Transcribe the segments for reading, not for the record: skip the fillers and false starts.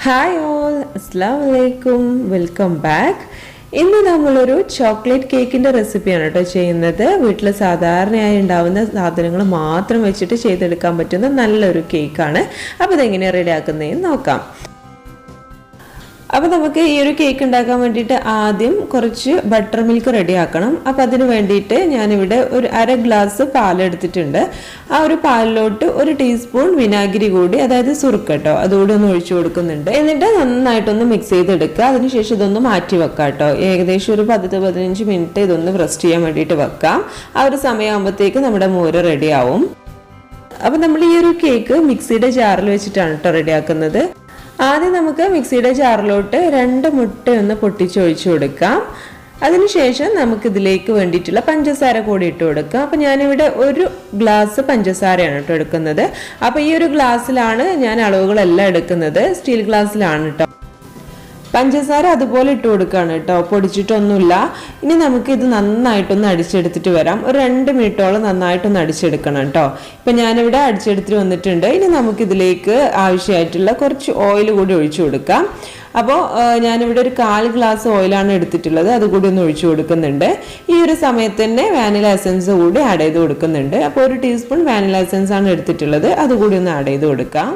Hi all, അസ്സലാമു അലൈക്കും, welcome back. ഇന്ന് നമ്മളൊരു ചോക്ലേറ്റ് കേക്കിൻ്റെ റെസിപ്പിയാണ് കേട്ടോ ചെയ്യുന്നത്. വീട്ടിൽ സാധാരണയായി ഉണ്ടാവുന്ന സാധനങ്ങൾ മാത്രം വെച്ചിട്ട് ചെയ്തെടുക്കാൻ പറ്റുന്ന നല്ലൊരു കേക്കാണ്. അപ്പോൾ ഇതെങ്ങനെയാണ് റെഡിയാക്കുന്നതെന്ന് നോക്കാം. അപ്പോൾ നമുക്ക് ഈ ഒരു കേക്ക് ഉണ്ടാക്കാൻ വേണ്ടിയിട്ട് ആദ്യം കുറച്ച് ബട്ടർ മിൽക്ക് റെഡിയാക്കണം. അപ്പോൾ അതിന് വേണ്ടിയിട്ട് ഞാനിവിടെ ഒരു അര ഗ്ലാസ് പാലെടുത്തിട്ടുണ്ട്. ആ ഒരു പാലിലോട്ട് ഒരു ടീസ്പൂൺ വിനാഗിരി കൂടി, അതായത് സുറുക്ക കേട്ടോ, അതുകൂടി ഒന്ന് ഒഴിച്ചു കൊടുക്കുന്നുണ്ട്. എന്നിട്ട് നന്നായിട്ടൊന്ന് മിക്സ് ചെയ്തെടുക്കുക. അതിനുശേഷം ഇതൊന്ന് മാറ്റി വെക്കാം കേട്ടോ. ഏകദേശം ഒരു 10-15 മിനിറ്റ് ഇതൊന്ന് റെസ്റ്റ് ചെയ്യാൻ വേണ്ടിയിട്ട് വെക്കാം. ആ ഒരു സമയമാകുമ്പോഴത്തേക്ക് നമ്മുടെ മോര് റെഡിയാവും. അപ്പോൾ നമ്മൾ ഈ ഒരു കേക്ക് മിക്സിയുടെ ജാറിൽ വെച്ചിട്ടാണ് കേട്ടോ റെഡിയാക്കുന്നത്. ആദ്യം നമുക്ക് മിക്സിയുടെ ജാറിലോട്ട് 2 മുട്ട ഒന്ന് പൊട്ടിച്ചൊഴിച്ചു കൊടുക്കാം. അതിനുശേഷം നമുക്കിതിലേക്ക് വേണ്ടിയിട്ടുള്ള പഞ്ചസാര കൂടി ഇട്ട് കൊടുക്കാം. അപ്പോൾ ഞാനിവിടെ 1 ഗ്ലാസ് പഞ്ചസാരയാണ് കേട്ടോ എടുക്കുന്നത്. അപ്പോൾ ഈ ഒരു ഗ്ലാസ്സിലാണ് ഞാൻ അളവുകളെല്ലാം എടുക്കുന്നത്. സ്റ്റീൽ ഗ്ലാസ്സിലാണ് കേട്ടോ. പഞ്ചസാര അതുപോലെ ഇട്ട് കൊടുക്കുകയാണ് കേട്ടോ, പൊടിച്ചിട്ടൊന്നുമില്ല. ഇനി നമുക്ക് ഇത് നന്നായിട്ടൊന്ന് അടിച്ചെടുത്തിട്ട് വരാം. ഒരു 2 മിനിറ്റോളം നന്നായിട്ടൊന്ന് അടിച്ചെടുക്കണം കേട്ടോ. ഇപ്പം ഞാനിവിടെ അടിച്ചെടുത്തിട്ട് വന്നിട്ടുണ്ട്. ഇനി നമുക്കിതിലേക്ക് ആവശ്യമായിട്ടുള്ള കുറച്ച് ഓയിൽ കൂടി ഒഴിച്ചു കൊടുക്കാം. അപ്പോൾ ഞാനിവിടെ ഒരു 1/4 ഗ്ലാസ് ഓയിലാണ് എടുത്തിട്ടുള്ളത്. അതുകൂടി ഒന്ന് ഒഴിച്ചു കൊടുക്കുന്നുണ്ട്. ഈ ഒരു സമയത്ത് തന്നെ വാനില എസൻസ് കൂടി ആഡ് ചെയ്ത് കൊടുക്കുന്നുണ്ട്. അപ്പോൾ 1 ടീസ്പൂൺ വാനില എസൻസ് ആണ് എടുത്തിട്ടുള്ളത്. അതുകൂടി ഒന്ന് ആഡ് ചെയ്ത് കൊടുക്കാം.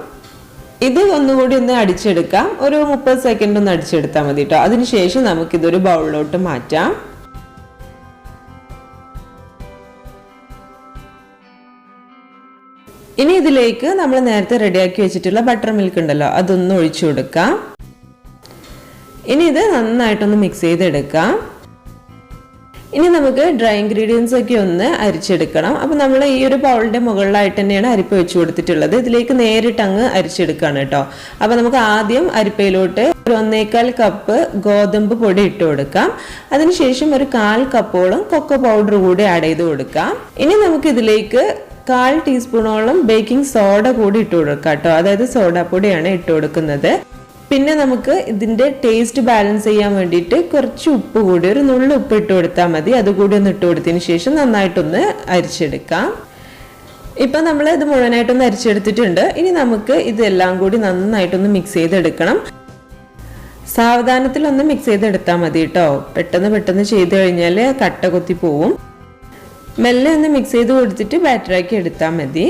ഇത് ഒന്നുകൂടി ഒന്ന് അടിച്ചെടുക്കാം. ഒരു 30 സെക്കൻഡ് ഒന്ന് അടിച്ചെടുത്താൽ മതി കേട്ടോ. അതിനുശേഷം നമുക്കിതൊരു ബൗളിലോട്ട് മാറ്റാം. ഇനി ഇതിലേക്ക് നമ്മൾ നേരത്തെ റെഡിയാക്കി വെച്ചിട്ടുള്ള ബട്ടർ മിൽക്ക് ഉണ്ടല്ലോ, അതൊന്ന് ഒഴിച്ചു കൊടുക്കാം. ഇനി ഇത് നന്നായിട്ടൊന്ന് മിക്സ് ചെയ്തെടുക്കാം. ഇനി നമുക്ക് ഡ്രൈ ഇൻഗ്രീഡിയൻസ് ഒക്കെ ഒന്ന് അരിച്ചെടുക്കണം. അപ്പോൾ നമ്മൾ ഈ ഒരു ബൗളിൻ്റെ മുകളിലായിട്ട് തന്നെയാണ് അരിപ്പ വെച്ച് കൊടുത്തിട്ടുള്ളത്. ഇതിലേക്ക് നേരിട്ട് അങ്ങ് അരിച്ചെടുക്കുകയാണ് കേട്ടോ. അപ്പോൾ നമുക്ക് ആദ്യം അരിപ്പയിലോട്ട് ഒരു 1/4 കപ്പ് ഗോതമ്പ് പൊടി ഇട്ട് കൊടുക്കാം. അതിനുശേഷം ഒരു 1/4 കപ്പോളം കൊക്കോ പൗഡർ കൂടി ആഡ് ചെയ്ത് കൊടുക്കാം. ഇനി നമുക്ക് ഇതിലേക്ക് 1/4 ടീസ്പൂണോളം ബേക്കിംഗ് സോഡ കൂടി ഇട്ട് കൊടുക്കാം കേട്ടോ. അതായത് സോഡാപ്പൊടിയാണ് ഇട്ട് കൊടുക്കുന്നത്. പിന്നെ നമുക്ക് ഇതിൻ്റെ ടേസ്റ്റ് ബാലൻസ് ചെയ്യാൻ വേണ്ടിയിട്ട് കുറച്ച് ഉപ്പ് കൂടി, ഒരു നുള്ളു ഉപ്പ് ഇട്ട് കൊടുത്താൽ മതി. അതുകൂടി ഒന്ന് ഇട്ട് കൊടുത്തതിന് ശേഷം നന്നായിട്ടൊന്ന് അരിച്ചെടുക്കാം. ഇപ്പം നമ്മൾ ഇത് മുഴുവനായിട്ടൊന്ന് അരിച്ചെടുത്തിട്ടുണ്ട്. ഇനി നമുക്ക് ഇതെല്ലാം കൂടി നന്നായിട്ടൊന്ന് മിക്സ് ചെയ്തെടുക്കണം. സാവധാനത്തിലൊന്ന് മിക്സ് ചെയ്തെടുത്താൽ മതി കേട്ടോ. പെട്ടെന്ന് ചെയ്ത് കഴിഞ്ഞാൽ കട്ട കൊത്തി പോവും. മെല്ലെ ഒന്ന് മിക്സ് ചെയ്ത് കൊടുത്തിട്ട് ബാറ്ററാക്കി എടുത്താൽ മതി.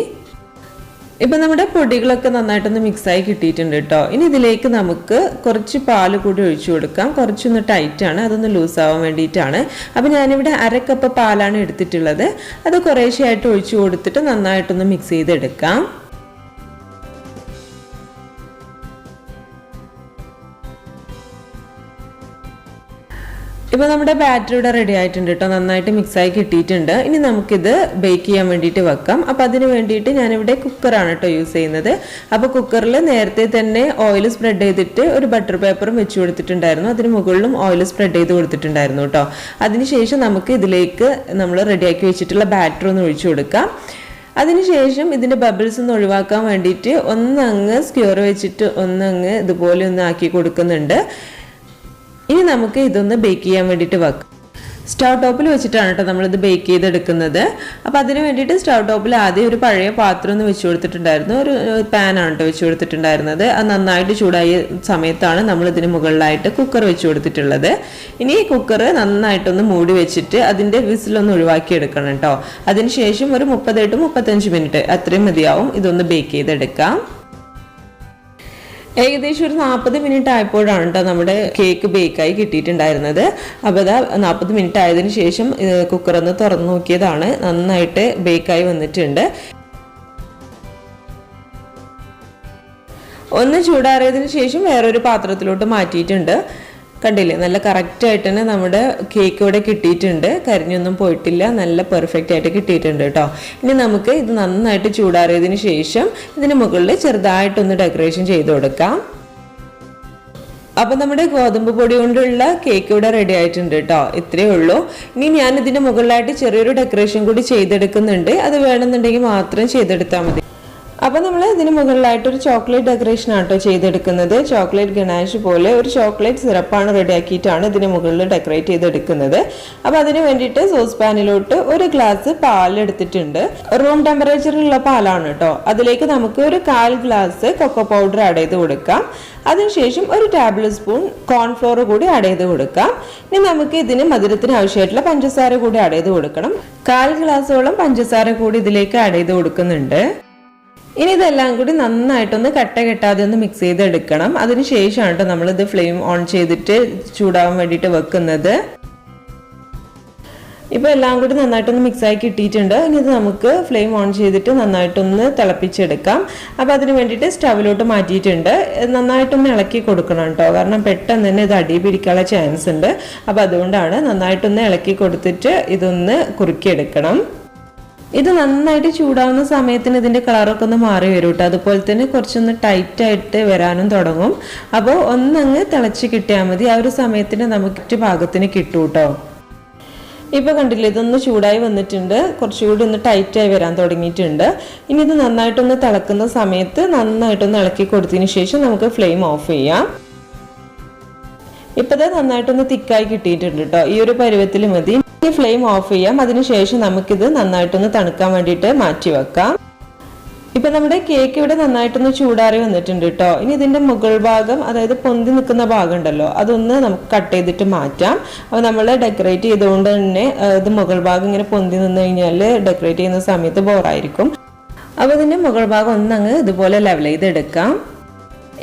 ഇപ്പം നമ്മുടെ പൊടികളൊക്കെ നന്നായിട്ടൊന്ന് മിക്സായി കിട്ടിയിട്ടുണ്ട് കേട്ടോ. ഇനി ഇതിലേക്ക് നമുക്ക് കുറച്ച് പാല് കൂടി ഒഴിച്ചു കൊടുക്കാം. കുറച്ചൊന്ന് ടൈറ്റാണ്, അതൊന്ന് ലൂസാവാൻ വേണ്ടിയിട്ടാണ്. അപ്പം ഞാനിവിടെ 1/2 കപ്പ് പാലാണ് എടുത്തിട്ടുള്ളത്. അത് കുറേശ്ശെയായിട്ട് ഒഴിച്ചു കൊടുത്തിട്ട് നന്നായിട്ടൊന്ന് മിക്സ് ചെയ്തെടുക്കാം. ഇപ്പോൾ നമ്മുടെ ബാറ്റർ ഇവിടെ റെഡി ആയിട്ടുണ്ട് കേട്ടോ. നന്നായിട്ട് മിക്സായി കിട്ടിയിട്ടുണ്ട്. ഇനി നമുക്കിത് ബേക്ക് ചെയ്യാൻ വേണ്ടിയിട്ട് വെക്കാം. അപ്പോൾ അതിന് വേണ്ടിയിട്ട് ഞാനിവിടെ കുക്കറാണ് കേട്ടോ യൂസ് ചെയ്യുന്നത്. അപ്പോൾ കുക്കറിൽ നേരത്തെ തന്നെ ഓയിൽ സ്പ്രെഡ് ചെയ്തിട്ട് ഒരു ബട്ടർ പേപ്പറും വെച്ച് കൊടുത്തിട്ടുണ്ടായിരുന്നു. അതിന് മുകളിലും ഓയിൽ സ്പ്രെഡ് ചെയ്ത് കൊടുത്തിട്ടുണ്ടായിരുന്നു കേട്ടോ. അതിനുശേഷം നമുക്ക് ഇതിലേക്ക് നമ്മൾ റെഡിയാക്കി വെച്ചിട്ടുള്ള ബാറ്റർ ഒന്ന് ഒഴിച്ചു കൊടുക്കാം. അതിനുശേഷം ഇതിൻ്റെ ബബിൾസ് ഒന്ന് ഒഴിവാക്കാൻ വേണ്ടിയിട്ട് ഒന്നങ്ങ് സ്ക്യൂർ വെച്ചിട്ട് ഒന്നങ്ങ് ഇതുപോലെ ഒന്ന് ആക്കി കൊടുക്കുന്നുണ്ട്. ഇനി നമുക്ക് ഇതൊന്ന് ബേക്ക് ചെയ്യാൻ വേണ്ടിയിട്ട് വെക്കാം. സ്റ്റവ് ടോപ്പിൽ വെച്ചിട്ടാണ് കേട്ടോ നമ്മളിത് ബേക്ക് ചെയ്തെടുക്കുന്നത്. അപ്പോൾ അതിന് വേണ്ടിയിട്ട് സ്റ്റവ് ടോപ്പിൽ ആദ്യം ഒരു പഴയ പാത്രം ഒന്ന് വെച്ച് കൊടുത്തിട്ടുണ്ടായിരുന്നു. ഒരു പാനാണ് കേട്ടോ വെച്ച് കൊടുത്തിട്ടുണ്ടായിരുന്നത്. അത് നന്നായിട്ട് ചൂടായ സമയത്താണ് നമ്മൾ ഇതിന് മുകളിലായിട്ട് കുക്കർ വെച്ച് കൊടുത്തിട്ടുള്ളത്. ഇനി ഈ കുക്കർ നന്നായിട്ടൊന്ന് മൂടി വെച്ചിട്ട് അതിൻ്റെ വിസിലൊന്ന് ഒഴിവാക്കി എടുക്കണം കേട്ടോ. അതിനുശേഷം ഒരു 30-35 മിനിറ്റ് അത്രയും മതിയാവും ഇതൊന്ന് ബേക്ക് ചെയ്തെടുക്കാം. ഏകദേശം ഒരു 40 മിനിറ്റ് ആയപ്പോഴാണ് കേട്ടോ നമ്മുടെ കേക്ക് ബേക്കായി കിട്ടിയിട്ടുണ്ടായിരുന്നത്. അപ്പോൾ അതാ 40 മിനിറ്റ് ആയതിനു ശേഷം കുക്കറൊന്ന് തുറന്നു നോക്കിയതാണ്. നന്നായിട്ട് ബേക്കായി വന്നിട്ടുണ്ട്. ഒന്ന് ചൂടാറിയതിന് ശേഷം വേറൊരു പാത്രത്തിലോട്ട് മാറ്റിയിട്ടുണ്ട്. കണ്ടില്ലേ, നല്ല കറക്റ്റായിട്ട് തന്നെ നമ്മുടെ കേക്ക് ഇവിടെ കിട്ടിയിട്ടുണ്ട്. കരിഞ്ഞൊന്നും പോയിട്ടില്ല, നല്ല പെർഫെക്റ്റ് ആയിട്ട് കിട്ടിയിട്ടുണ്ട് കേട്ടോ. ഇനി നമുക്ക് ഇത് നന്നായിട്ട് ചൂടാറിയതിന് ശേഷം ഇതിന് മുകളിൽ ചെറുതായിട്ടൊന്ന് ഡെക്കറേഷൻ ചെയ്ത് കൊടുക്കാം. അപ്പം നമ്മുടെ ഗോതമ്പ് പൊടി കൊണ്ടുള്ള കേക്ക് ഇവിടെ റെഡി ആയിട്ടുണ്ട് കേട്ടോ. ഇത്രയേ ഉള്ളൂ. ഇനി ഞാൻ ഇതിൻ്റെ മുകളിലായിട്ട് ചെറിയൊരു ഡെക്കറേഷൻ കൂടി ചെയ്തെടുക്കുന്നുണ്ട്. അത് വേണമെന്നുണ്ടെങ്കിൽ മാത്രം ചെയ്തെടുത്താൽ മതി. അപ്പോൾ നമ്മൾ ഇതിന് മുകളിലായിട്ട് ഒരു ചോക്ലേറ്റ് ഡെക്കറേഷൻ ആട്ടോ ചെയ്തെടുക്കുന്നത്. ചോക്ലേറ്റ് ഗണാഷ് പോലെ ഒരു ചോക്ലേറ്റ് സിറപ്പാണ് റെഡിയാക്കിയിട്ടാണ് ഇതിന് മുകളിൽ ഡെക്കറേറ്റ് ചെയ്തെടുക്കുന്നത്. അപ്പോൾ അതിന് വേണ്ടിയിട്ട് സോസ് പാനിലോട്ട് ഒരു ഗ്ലാസ് പാൽ എടുത്തിട്ടുണ്ട്. റൂം ടെമ്പറേച്ചറിലുള്ള പാലാണ് കേട്ടോ. അതിലേക്ക് നമുക്ക് ഒരു 1/4 ഗ്ലാസ് കൊക്കോ പൗഡർ ആഡ് ചെയ്ത് കൊടുക്കാം. അതിനുശേഷം ഒരു ടേബിൾ സ്പൂൺ കോൺഫ്ലോർ കൂടി ആഡ് ചെയ്ത് കൊടുക്കാം. ഇനി നമുക്ക് ഇതിന് മധുരത്തിന് ആവശ്യമായിട്ടുള്ള പഞ്ചസാര കൂടി ആഡ് ചെയ്ത് കൊടുക്കണം. 1/4 ഗ്ലാസോളം പഞ്ചസാര കൂടി ഇതിലേക്ക് ആഡ് ചെയ്ത് കൊടുക്കുന്നുണ്ട്. ഇനി ഇതെല്ലാം കൂടി നന്നായിട്ടൊന്ന് കട്ട കെട്ടാതെ ഒന്ന് മിക്സ് ചെയ്തെടുക്കണം. അതിനുശേഷമാണ് കേട്ടോ നമ്മളിത് ഫ്ലെയിം ഓൺ ചെയ്തിട്ട് ചൂടാവാൻ വേണ്ടിയിട്ട് വെക്കുന്നത്. ഇപ്പോൾ എല്ലാം കൂടി നന്നായിട്ടൊന്ന് മിക്സായി കിട്ടിയിട്ടുണ്ട്. ഇനി ഇത് നമുക്ക് ഫ്ലെയിം ഓൺ ചെയ്തിട്ട് നന്നായിട്ടൊന്ന് തിളപ്പിച്ചെടുക്കാം. അപ്പോൾ അതിന് വേണ്ടിയിട്ട് സ്റ്റവിലോട്ട് മാറ്റിയിട്ടുണ്ട്. നന്നായിട്ടൊന്ന് ഇളക്കി കൊടുക്കണം കേട്ടോ, കാരണം പെട്ടെന്ന് തന്നെ ഇത് അടി പിടിക്കാനുള്ള ചാൻസ് ഉണ്ട്. അപ്പോൾ അതുകൊണ്ടാണ് നന്നായിട്ടൊന്ന് ഇളക്കി കൊടുത്തിട്ട് ഇതൊന്ന് കുറുക്കിയെടുക്കണം. ഇത് നന്നായിട്ട് ചൂടാവുന്ന സമയത്തിന് ഇതിൻ്റെ കളറൊക്കെ ഒന്ന് മാറി വരും കേട്ടോ. അതുപോലെ തന്നെ കുറച്ചൊന്ന് ടൈറ്റായിട്ട് വരാനും തുടങ്ങും. അപ്പോൾ ഒന്നങ്ങ് തിളച്ച് കിട്ടിയാൽ മതി. ആ ഒരു സമയത്തിന് നമുക്ക് പാകത്തിന് കിട്ടും കേട്ടോ. ഇപ്പോൾ കണ്ടില്ലേ, ഇതൊന്ന് ചൂടായി വന്നിട്ടുണ്ട്. കുറച്ചുകൂടി ഒന്ന് ടൈറ്റായി വരാൻ തുടങ്ങിയിട്ടുണ്ട്. ഇനി ഇത് നന്നായിട്ടൊന്ന് തിളക്കുന്ന സമയത്ത് നന്നായിട്ടൊന്ന് ഇളക്കി കൊടുത്തതിന് ശേഷം നമുക്ക് ഫ്ലെയിം ഓഫ് ചെയ്യാം. ഇപ്പോൾ ഇത് നന്നായിട്ടൊന്ന് തിക്കായി കിട്ടിയിട്ടുണ്ട് കേട്ടോ. ഈ ഒരു പരുവത്തിൽ മതി. ഈ ഫ്ലെയിം ഓഫ് ചെയ്യാം. അതിനുശേഷം നമുക്കിത് നന്നായിട്ടൊന്ന് തണുക്കാൻ വേണ്ടിയിട്ട് മാറ്റി വെക്കാം. ഇപ്പൊ നമ്മുടെ കേക്ക് ഇവിടെ നന്നായിട്ടൊന്ന് ചൂടാറി വന്നിട്ടുണ്ട് കേട്ടോ. ഇനി ഇതിന്റെ മുകൾ ഭാഗം, അതായത് പൊന്തി നിൽക്കുന്ന ഭാഗം ഉണ്ടല്ലോ, അതൊന്ന് നമുക്ക് കട്ട് ചെയ്തിട്ട് മാറ്റാം. അപ്പോൾ നമ്മൾ ഡെക്കറേറ്റ് ചെയ്തുകൊണ്ട് തന്നെ ഇത് മുകൾ ഭാഗം ഇങ്ങനെ പൊന്തി നിന്ന് കഴിഞ്ഞാൽ ഡെക്കറേറ്റ് ചെയ്യുന്ന സമയത്ത് ബോറായിരിക്കും. അപ്പോൾ ഇതിന്റെ മുകൾ ഭാഗം ഒന്നങ്ങ് ഇതുപോലെ ലെവൽ ചെയ്തെടുക്കാം.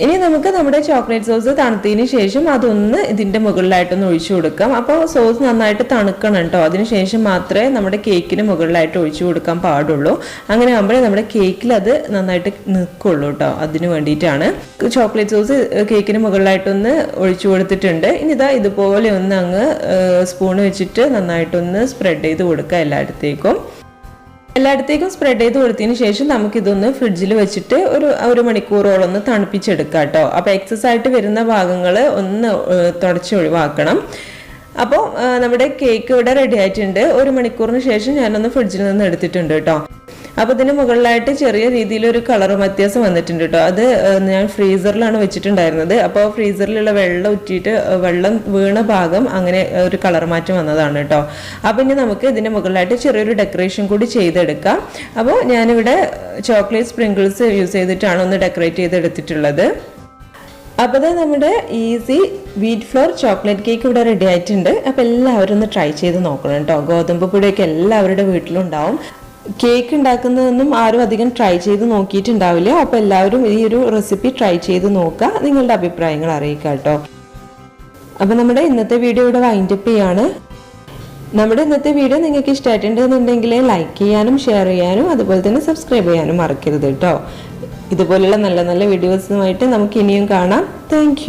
ഇനി നമുക്ക് നമ്മുടെ ചോക്ലേറ്റ് സോസ് തണുത്തതിന് ശേഷം അതൊന്ന് ഇതിന്റെ മുകളിലായിട്ടൊന്ന് ഒഴിച്ചു കൊടുക്കാം. അപ്പോൾ സോസ് നന്നായിട്ട് തണുക്കണം കേട്ടോ. അതിനുശേഷം മാത്രമേ നമ്മുടെ കേക്കിന് മുകളിലായിട്ട് ഒഴിച്ചു കൊടുക്കാൻ പാടുള്ളൂ. അങ്ങനെ ആകുമ്പോഴേ നമ്മുടെ കേക്കിൽ അത് നന്നായിട്ട് നിൽക്കുള്ളൂ കേട്ടോ. അതിന് വേണ്ടിയിട്ടാണ് ചോക്ലേറ്റ് സോസ് കേക്കിന് മുകളിലായിട്ടൊന്ന് ഒഴിച്ചു കൊടുത്തിട്ടുണ്ട്. ഇനി ഇതാ ഇതുപോലെ ഒന്ന് അങ്ങ് സ്പൂണ് വെച്ചിട്ട് നന്നായിട്ടൊന്ന് സ്പ്രെഡ് ചെയ്ത് കൊടുക്കുക എല്ലായിടത്തേക്കും സ്പ്രെഡ് ചെയ്ത് കൊടുത്തതിന് ശേഷം നമുക്കിതൊന്ന് ഫ്രിഡ്ജിൽ വെച്ചിട്ട് ഒരു മണിക്കൂറോളം ഒന്ന് തണുപ്പിച്ചെടുക്കാം കേട്ടോ. അപ്പോൾ എക്സസ് ആയിട്ട് വരുന്ന ഭാഗങ്ങൾ ഒന്ന് തുടച്ച് ഒഴിവാക്കണം. അപ്പോൾ നമ്മുടെ കേക്ക് ഇവിടെ റെഡി ആയിട്ടുണ്ട്. 1 മണിക്കൂറിന് ശേഷം ഞാനൊന്ന് ഫ്രിഡ്ജിൽ നിന്ന് എടുത്തിട്ടുണ്ട് കേട്ടോ. അപ്പോൾ ഇതിന് മുകളിലായിട്ട് ചെറിയ രീതിയിലൊരു കളർ വ്യത്യാസം വന്നിട്ടുണ്ട് കേട്ടോ. അത് ഞാൻ ഫ്രീസറിലാണ് വെച്ചിട്ടുണ്ടായിരുന്നത്. അപ്പോൾ ഫ്രീസറിലുള്ള വെള്ളം ഉറ്റിയിട്ട് വെള്ളം വീണ ഭാഗം അങ്ങനെ ഒരു കളർ മാറ്റം വന്നതാണ് കേട്ടോ. അപ്പോൾ ഇനി നമുക്ക് ഇതിൻ്റെ മുകളിലായിട്ട് ചെറിയൊരു ഡെക്കറേഷൻ കൂടി ചെയ്തെടുക്കാം. അപ്പോൾ ഞാനിവിടെ ചോക്ലേറ്റ് സ്പ്രിങ്കിൾസ് യൂസ് ചെയ്തിട്ടാണ് ഒന്ന് ഡെക്കറേറ്റ് ചെയ്തെടുത്തിട്ടുള്ളത്. അപ്പോൾ നമ്മുടെ easy wheat floor chocolate cake ഇവിടെ റെഡി ആയിട്ടുണ്ട്. അപ്പോൾ എല്ലാവരും ഒന്ന് ട്രൈ ചെയ്ത് നോക്കണം കേട്ടോ. ഗോതമ്പ് പൊടിയൊക്കെ എല്ലാവരുടെ വീട്ടിലുണ്ടാവും. കേക്ക് ഉണ്ടാക്കുന്നതൊന്നും ആരും അധികം ട്രൈ ചെയ്ത് നോക്കിയിട്ടുണ്ടാവില്ല. അപ്പോൾ എല്ലാവരും ഈ ഒരു റെസിപ്പി ട്രൈ ചെയ്ത് നോക്കുക. നിങ്ങളുടെ അഭിപ്രായങ്ങൾ അറിയിക്കുക കേട്ടോ. അപ്പോൾ നമ്മുടെ ഇന്നത്തെ വീഡിയോ ഇവിടെ വൈൻഡപ്പ് ചെയ്യാണ്. നമ്മുടെ ഇന്നത്തെ വീഡിയോ നിങ്ങൾക്ക് ഇഷ്ടമായിട്ടുണ്ടെന്നുണ്ടെങ്കിൽ ലൈക്ക് ചെയ്യാനും ഷെയർ ചെയ്യാനും അതുപോലെ തന്നെ സബ്സ്ക്രൈബ് ചെയ്യാനും മറക്കരുത് കേട്ടോ. ഇതുപോലുള്ള നല്ല നല്ല വീഡിയോസുമായിട്ട് നമുക്ക് ഇനിയും കാണാം. താങ്ക്